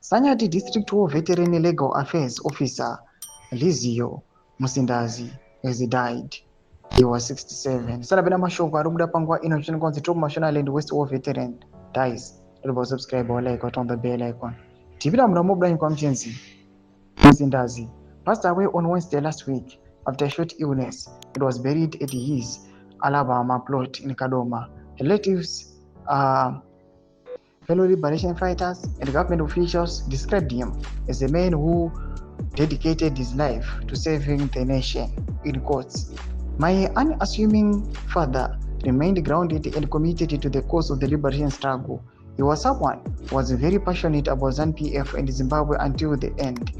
Sanyati District War Veteran Legal Affairs Officer Lizio Musindazi has died. He was 67. Sarabina Mashoko Arubda Pangwa Innocent Constitute Mashonaland West War Veteran dies. Subscribe or like on the bell icon. Tivira Mramobra Incompetency Musindazi passed away on Wednesday last week after a short illness. It was buried at his Alabama plot in Kadoma. Relatives, fellow liberation fighters, and government officials described him as a man who dedicated his life to saving the nation. In quotes, my unassuming father remained grounded and committed to the cause of the liberation struggle. He was someone who was very passionate about ZANU-PF and Zimbabwe until the end.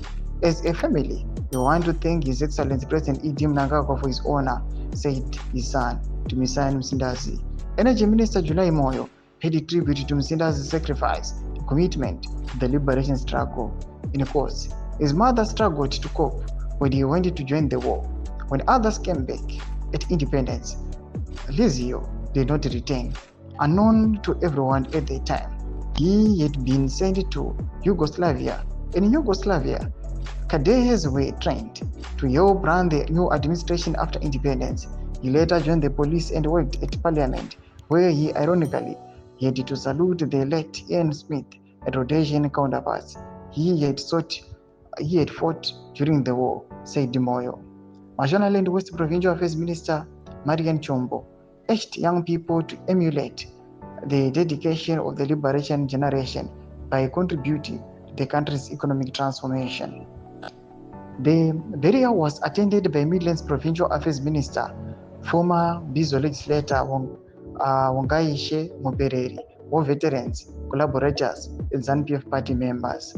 As a family, we want to thank His Excellency President E.D. Mnangagwa for his honor, said his son, Tumisani Musindazi. Energy Minister July Moyo paid tribute to Musindazi's sacrifice and commitment to the liberation struggle. In quotes, his mother struggled to cope when he wanted to join the war. When others came back at independence, Lizio did not return. Unknown to everyone at the time, he had been sent to Yugoslavia. In Yugoslavia, cadets were trained to help run the new administration after independence. He later joined the police and worked at Parliament, where he ironically had to salute the late Ian Smith and Rhodesian counterparts he had fought during the war, said Moyo. Mashonaland West Provincial Affairs Minister Marian Chombo urged young people to emulate the dedication of the liberation generation by contributing to the country's economic transformation. The burial was attended by Midlands Provincial Affairs Minister, former Bizo legislator Wangaishe Mubereri, war veterans, collaborators, and ZANU-PF party members.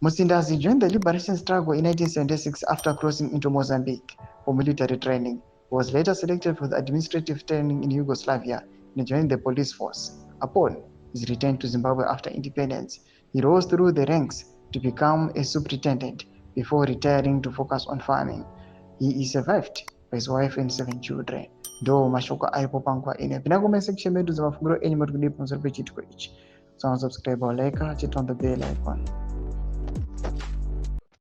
Musindazi joined the liberation struggle in 1976 after crossing into Mozambique for military training. He was later selected for the administrative training in Yugoslavia and joined the police force. Upon his return to Zimbabwe after independence, he rose through the ranks to become a superintendent before retiring to focus on farming. He is survived by his wife and 7 children. Do mashoko aipo pangwa ine. Pinagome section medu za mafuguro enyi matukudipu msoripe chituko ichi. So subscribe or like, hit on the bell icon.